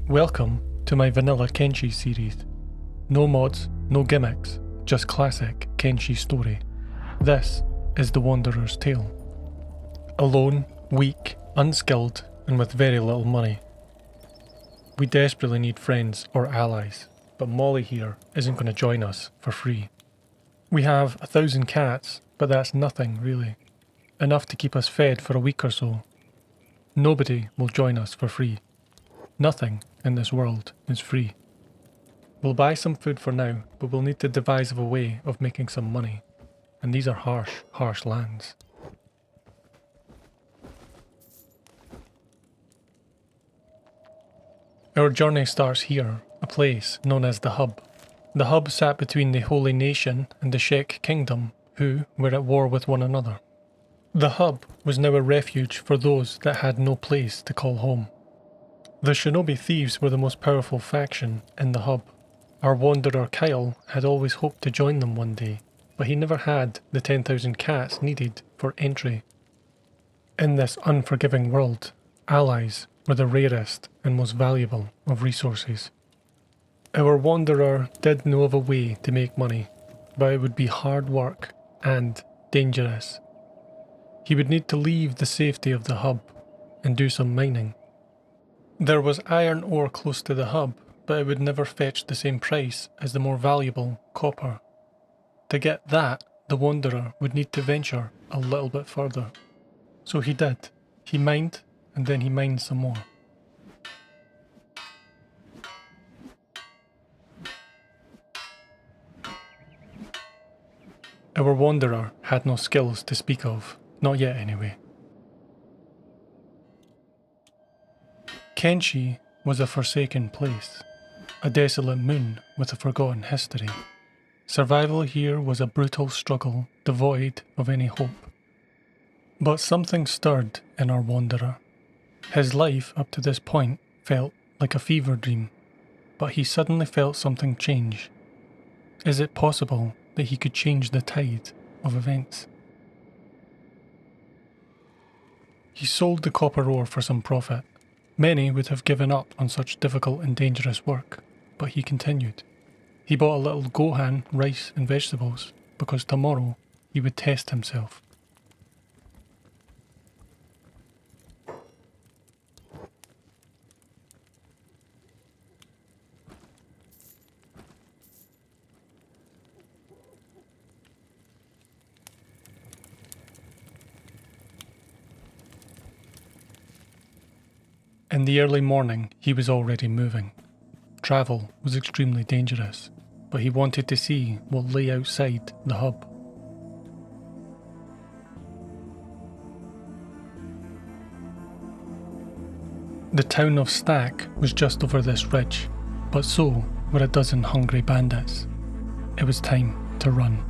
Welcome to my vanilla Kenshi series. No mods, no gimmicks, just classic Kenshi story. This is the Wanderer's Tale. Alone, weak, unskilled, and with very little money. We desperately need friends or allies, but Molly here isn't going to join us for free. We have 1,000 cats, but that's nothing really. Enough to keep us fed for a week or so. Nobody will join us for free. Nothing in this world is free. We'll buy some food for now, but we'll need to devise a way of making some money. And these are harsh, harsh lands. Our journey starts here, a place known as the Hub. The Hub sat between the Holy Nation and the Shek Kingdom, who were at war with one another. The Hub was now a refuge for those that had no place to call home. The Shinobi thieves were the most powerful faction in the Hub. Our wanderer Kyle had always hoped to join them one day, but he never had the 10,000 cats needed for entry. In this unforgiving world, allies were the rarest and most valuable of resources. Our wanderer did know of a way to make money, but it would be hard work and dangerous. He would need to leave the safety of the Hub and do some mining. There was iron ore close to the Hub, but it would never fetch the same price as the more valuable copper. To get that, the wanderer would need to venture a little bit further. So he did. He mined, and then he mined some more. Our wanderer had no skills to speak of, not yet anyway. Kenshi was a forsaken place, a desolate moon with a forgotten history. Survival here was a brutal struggle devoid of any hope. But something stirred in our wanderer. His life up to this point felt like a fever dream, but he suddenly felt something change. Is it possible that he could change the tide of events? He sold the copper ore for some profit. Many would have given up on such difficult and dangerous work, but he continued. He bought a little gohan, rice and vegetables, because tomorrow he would test himself. In the early morning, he was already moving. Travel was extremely dangerous, but he wanted to see what lay outside the Hub. The town of Savfk was just over this ridge, but so were a dozen hungry bandits. It was time to run.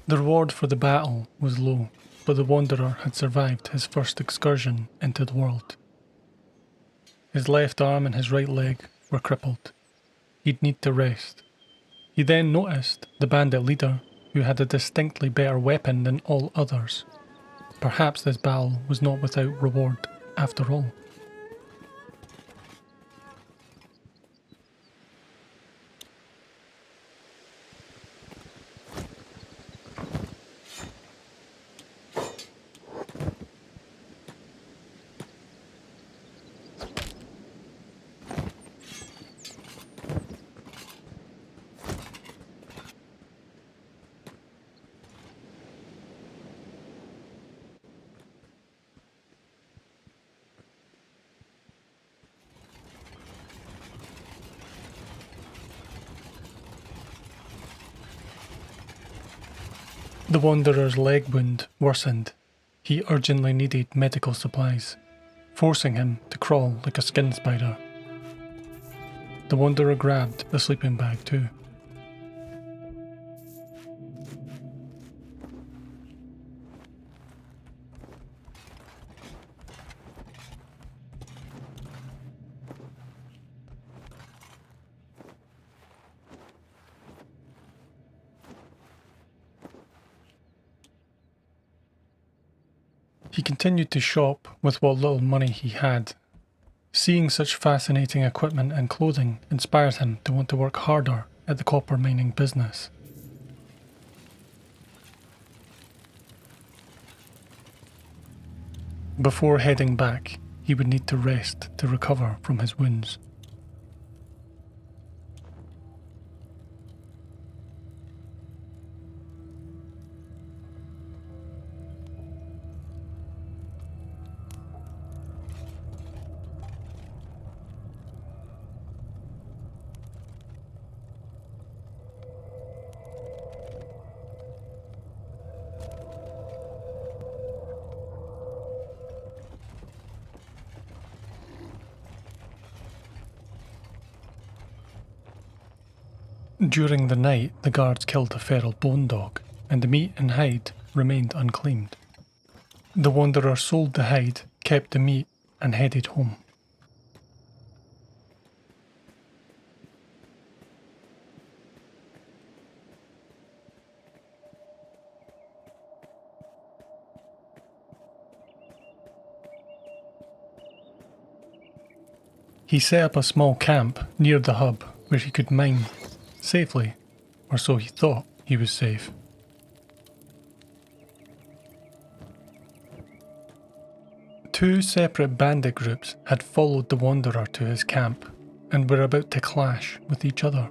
The reward for the battle was low, but the wanderer had survived his first excursion into the world. His left arm and his right leg were crippled. He'd need to rest. He then noticed the bandit leader who had a distinctly better weapon than all others. Perhaps this battle was not without reward after all. The Wanderer's leg wound worsened. He urgently needed medical supplies, forcing him to crawl like a skin spider. The Wanderer grabbed the sleeping bag too. He continued to shop with what little money he had. Seeing such fascinating equipment and clothing inspired him to want to work harder at the copper mining business. Before heading back, he would need to rest to recover from his wounds. During the night, the guards killed a feral bone dog, and the meat and hide remained unclaimed. The Wanderer sold the hide, kept the meat, and headed home. He set up a small camp near the hub where he could mine safely, or so he thought he was safe. Two separate bandit groups had followed the Wanderer to his camp and were about to clash with each other.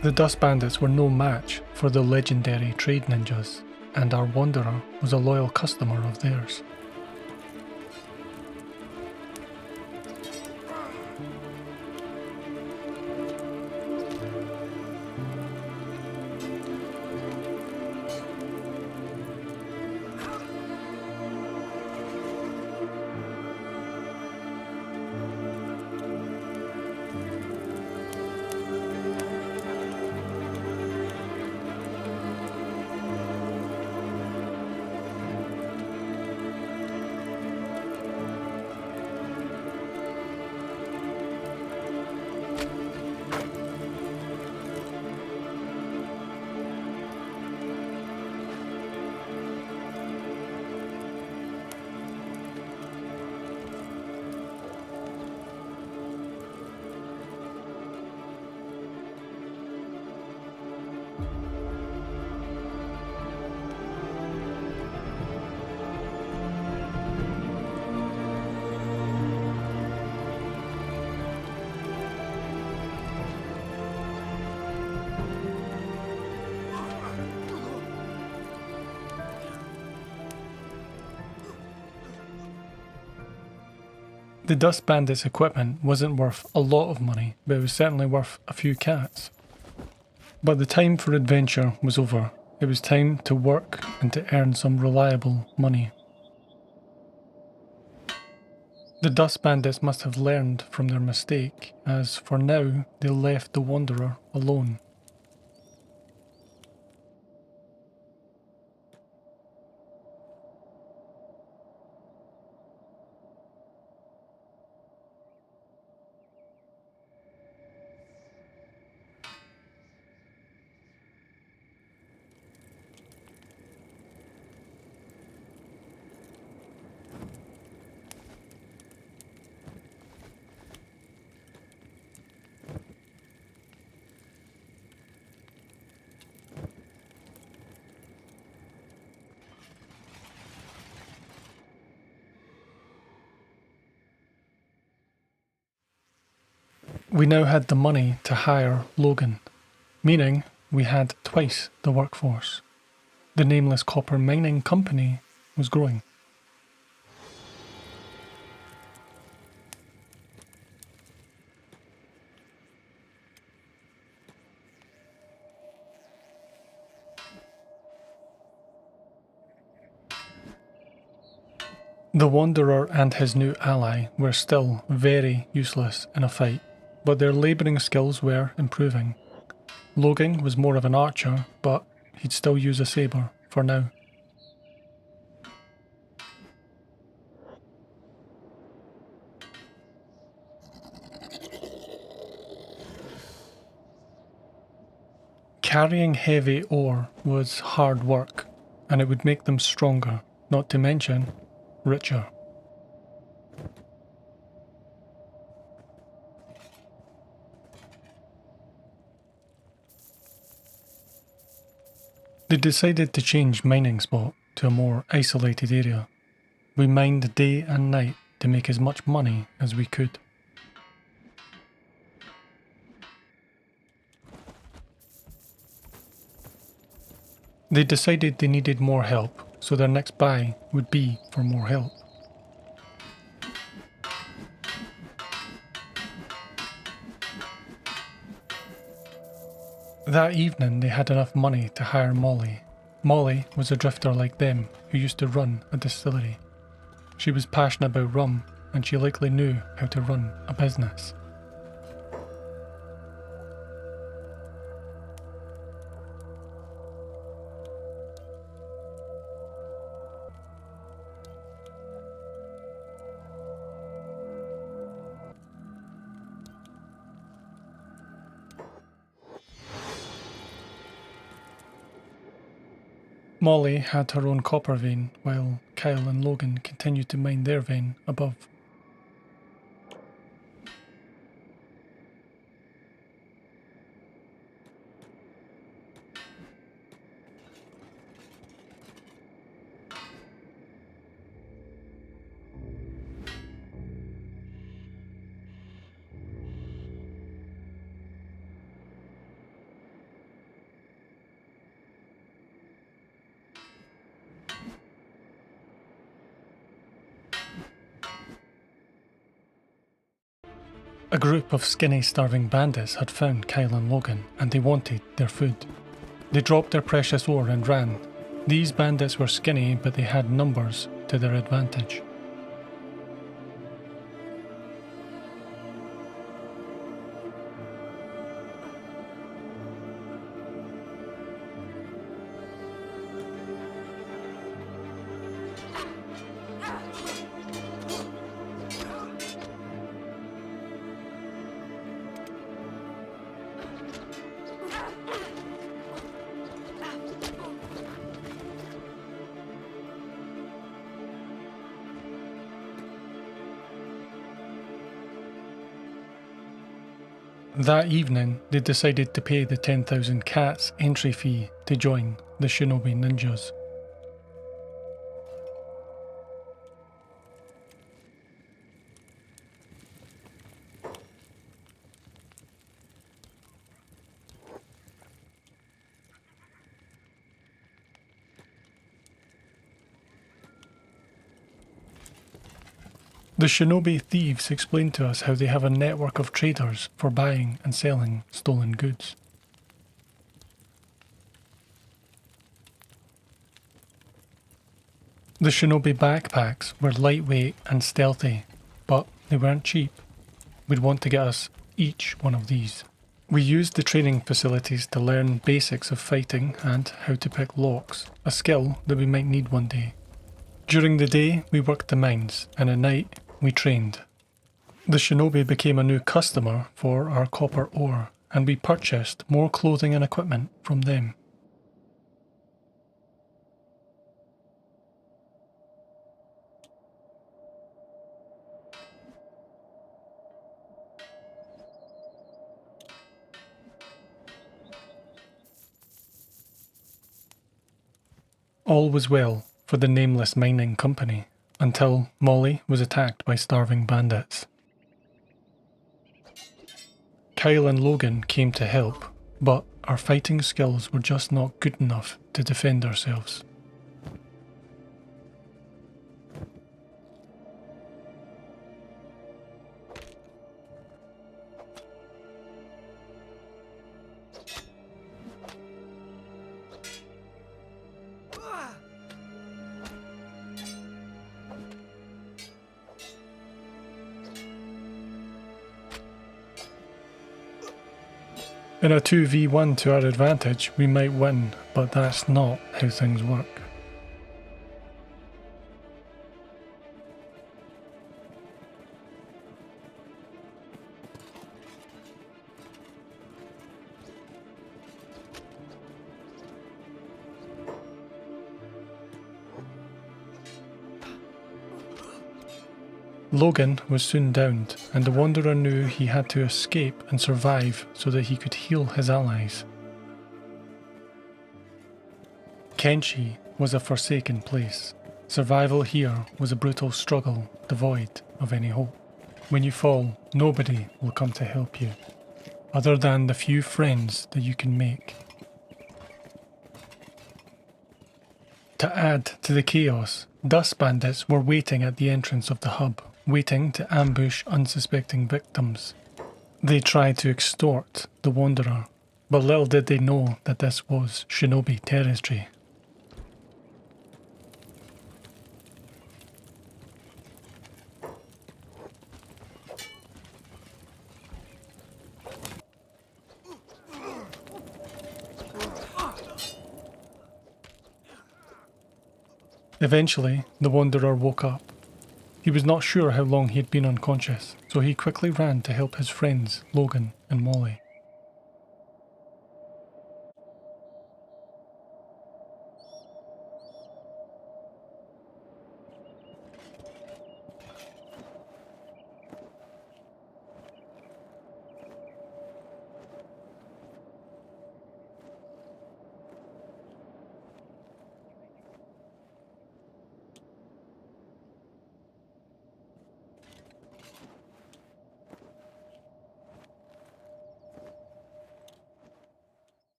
The Dust Bandits were no match for the legendary trade ninjas, and our Wanderer was a loyal customer of theirs. The Dust Bandits' equipment wasn't worth a lot of money, but it was certainly worth a few cats. But the time for adventure was over. It was time to work and to earn some reliable money. The Dust Bandits must have learned from their mistake, as for now they left the Wanderer alone. We now had the money to hire Logan, meaning we had twice the workforce. The Nameless copper mining company was growing. The Wanderer and his new ally were still very useless in a fight, but their labouring skills were improving. Logan was more of an archer, but he'd still use a sabre for now. Carrying heavy ore was hard work, and it would make them stronger, not to mention richer. They decided to change mining spot to a more isolated area. We mined day and night to make as much money as we could. They decided they needed more help, so their next buy would be for more help. That evening they had enough money to hire Molly. Molly was a drifter like them who used to run a distillery. She was passionate about rum and she likely knew how to run a business. Molly had her own copper vein, while Kyle and Logan continued to mine their vein above. A group of skinny, starving bandits had found Kyle and Logan, and they wanted their food. They dropped their precious ore and ran. These bandits were skinny, but they had numbers to their advantage. That evening, they decided to pay the 10,000 cats entry fee to join the Shinobi ninjas. The Shinobi thieves explain to us how they have a network of traders for buying and selling stolen goods. The Shinobi backpacks were lightweight and stealthy, but they weren't cheap. We'd want to get us each one of these. We used the training facilities to learn basics of fighting and how to pick locks, a skill that we might need one day. During the day, we worked the mines, and at night, we trained. The Shinobi became a new customer for our copper ore, and we purchased more clothing and equipment from them. All was well for the Nameless mining company, until Molly was attacked by starving bandits. Kyle and Logan came to help, but our fighting skills were just not good enough to defend ourselves. In a 2v1 to our advantage, we might win, but that's not how things work. Logan was soon downed, and the Wanderer knew he had to escape and survive so that he could heal his allies. Kenshi was a forsaken place. Survival here was a brutal struggle, devoid of any hope. When you fall, nobody will come to help you, other than the few friends that you can make. To add to the chaos, dust bandits were waiting at the entrance of the hub, waiting to ambush unsuspecting victims. They tried to extort the Wanderer, but little did they know that this was Shinobi territory. Eventually, the Wanderer woke up. He was not sure how long he had been unconscious, so he quickly ran to help his friends, Logan and Molly.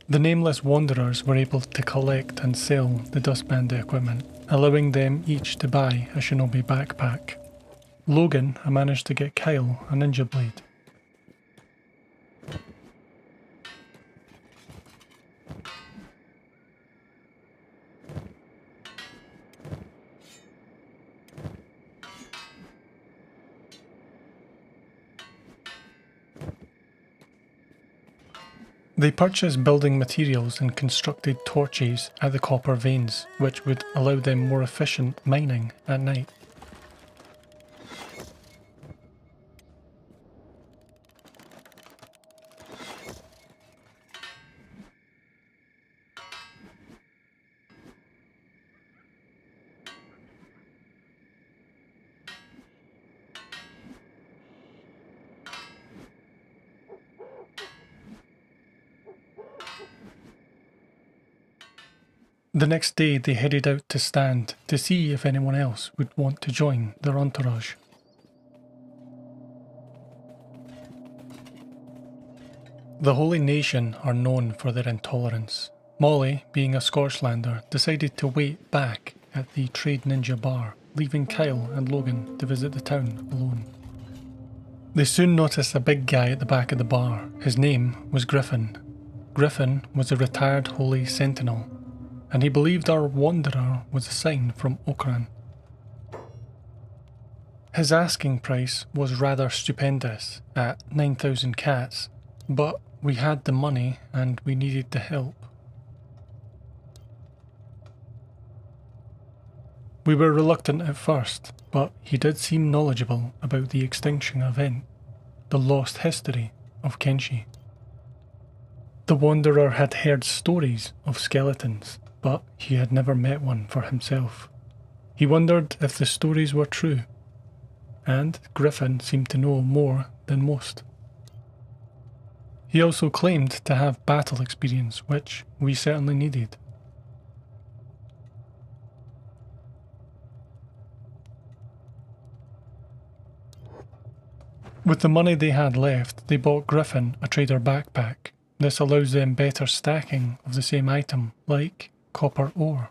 The Nameless Wanderers were able to collect and sell the Dust Bandit equipment, allowing them each to buy a Shinobi backpack. Logan had managed to get Kyle a ninja blade. They purchased building materials and constructed torches at the copper veins, which would allow them more efficient mining at night. The next day they headed out to Stand to see if anyone else would want to join their entourage. The Holy Nation are known for their intolerance. Molly, being a Scotchlander, decided to wait back at the Trade Ninja bar, leaving Kyle and Logan to visit the town alone. They soon noticed a big guy at the back of the bar. His name was Griffin. Griffin was a retired holy sentinel, and he believed our wanderer was a sign from Okran. His asking price was rather stupendous, at 9,000 cats, but we had the money and we needed the help. We were reluctant at first, but he did seem knowledgeable about the extinction event, the lost history of Kenshi. The Wanderer had heard stories of skeletons, but he had never met one for himself. He wondered if the stories were true, and Griffin seemed to know more than most. He also claimed to have battle experience, which we certainly needed. With the money they had left, they bought Griffin a trader backpack. This allows them better stacking of the same item, like copper ore.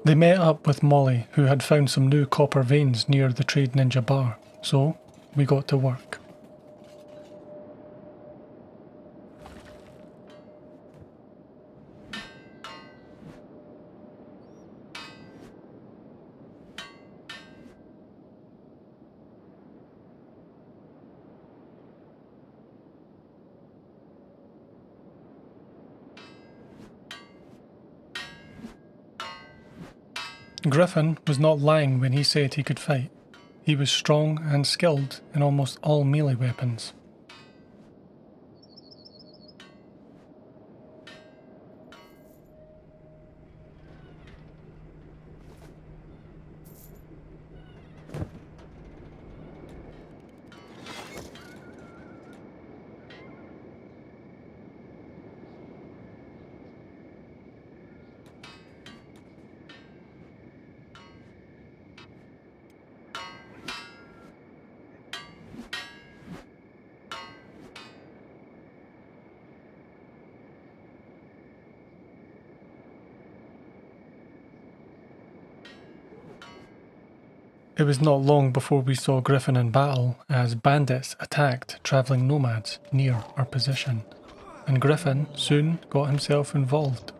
They met up with Molly, who had found some new copper veins near the Trade Ninja bar, so we got to work. Griffin was not lying when he said he could fight. He was strong and skilled in almost all melee weapons. It was not long before we saw Griffin in battle as bandits attacked travelling nomads near our position, and Griffin soon got himself involved.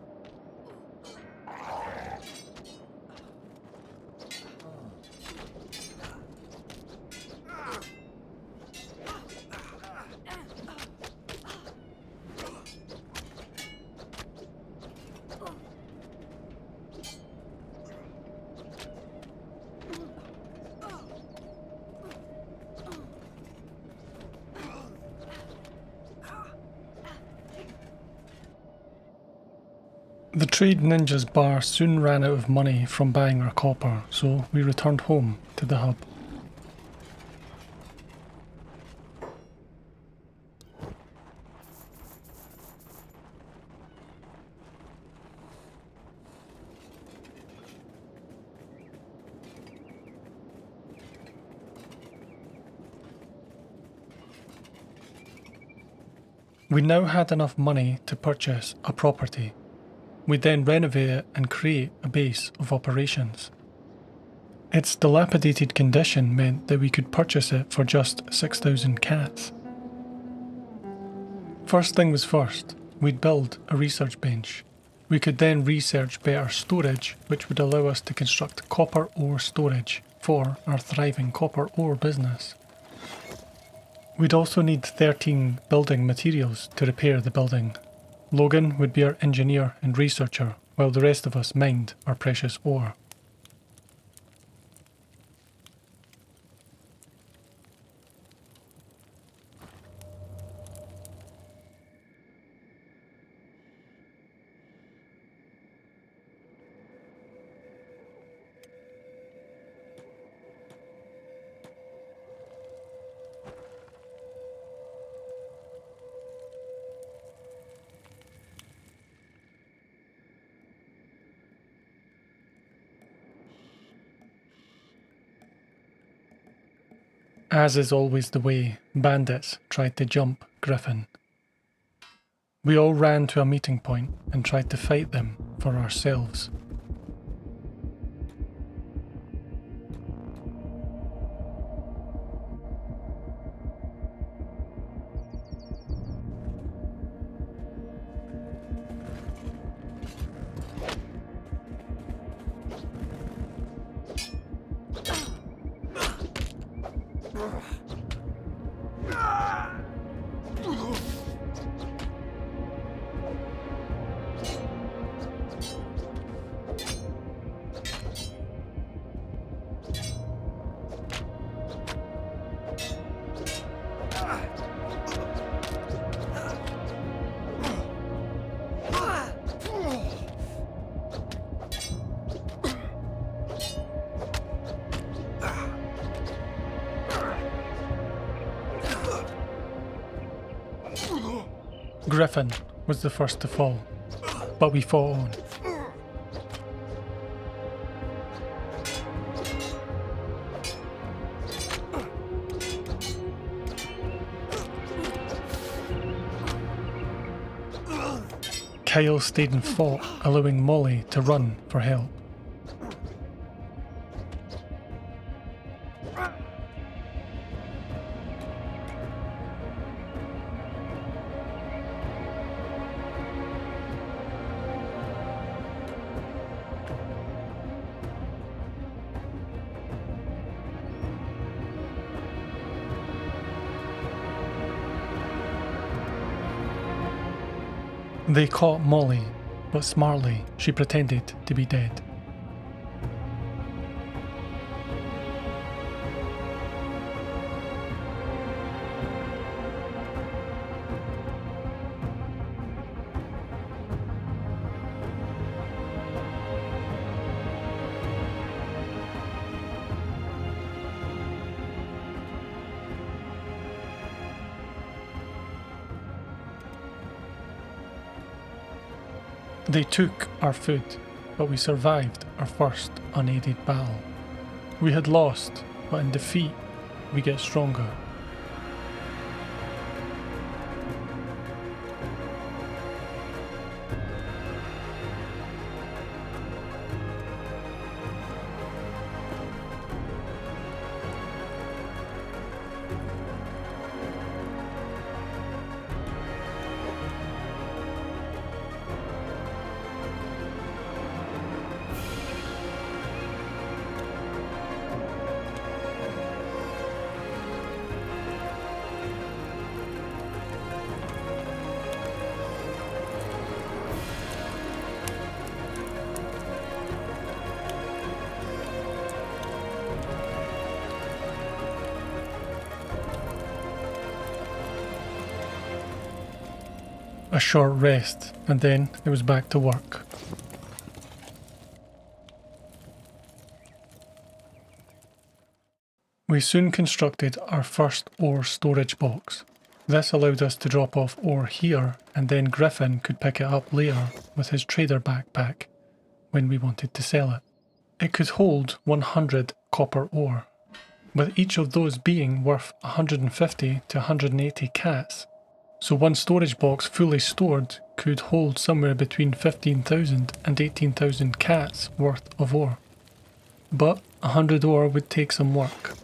The Trade Ninja's bar soon ran out of money from buying our copper, so we returned home to the hub. We now had enough money to purchase a property. We then renovate it and create a base of operations. Its dilapidated condition meant that we could purchase it for just 6,000 cats. First thing was first, we'd build a research bench. We could then research better storage, which would allow us to construct copper ore storage for our thriving copper ore business. We'd also need 13 building materials to repair the building. Logan would be our engineer and researcher, while the rest of us mined our precious ore. As is always the way, bandits tried to jump Griffin. We all ran to a meeting point and tried to fight them for ourselves. Griffin was the first to fall, but we fought on. Kyle stayed and fought, allowing Molly to run for help. They caught Molly, but smartly she pretended to be dead. They took our food, but we survived our first unaided battle. We had lost, but in defeat, we get stronger. A short rest, and then it was back to work. We soon constructed our first ore storage box. This allowed us to drop off ore here, and then Griffin could pick it up later with his trader backpack when we wanted to sell it. It could hold 100 copper ore, with each of those being worth 150 to 180 cats. So one storage box fully stored could hold somewhere between 15,000 and 18,000 cats worth of ore. But 100 ore would take some work.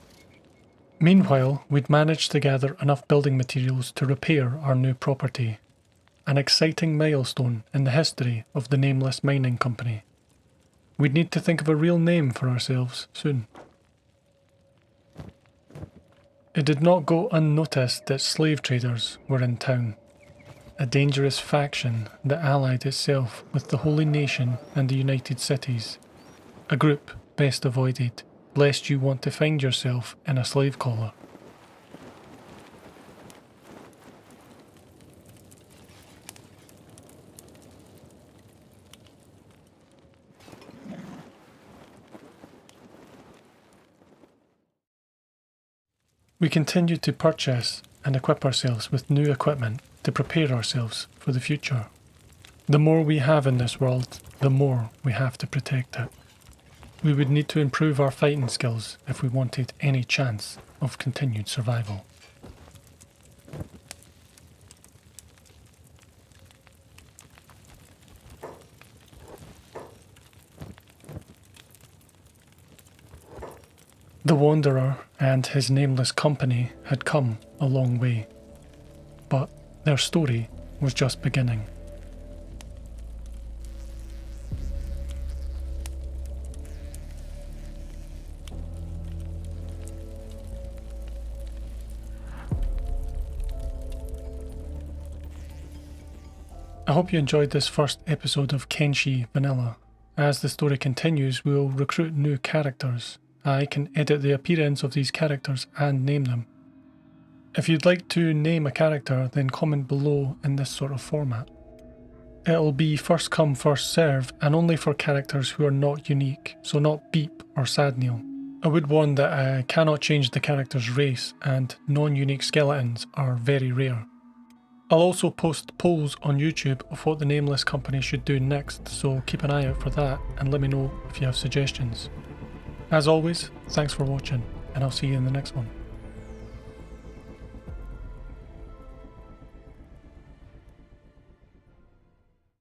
Meanwhile, we'd managed to gather enough building materials to repair our new property, an exciting milestone in the history of the Nameless Mining Company. We'd need to think of a real name for ourselves soon. It did not go unnoticed that slave traders were in town, a dangerous faction that allied itself with the Holy Nation and the United Cities, a group best avoided, lest you want to find yourself in a slave collar. We continued to purchase and equip ourselves with new equipment to prepare ourselves for the future. The more we have in this world, the more we have to protect it. We would need to improve our fighting skills if we wanted any chance of continued survival. The Wanderer and his nameless company had come a long way, but their story was just beginning. I hope you enjoyed this first episode of Kenshi Vanilla. As the story continues, we'll recruit new characters. I can edit the appearance of these characters and name them. If you'd like to name a character, then comment below in this sort of format. It'll be first come first serve and only for characters who are not unique, so not Beep or Sadneil. I would warn that I cannot change the character's race and non-unique skeletons are very rare. I'll also post polls on YouTube of what the Nameless Company should do next, so keep an eye out for that and let me know if you have suggestions. As always, thanks for watching, and I'll see you in the next one.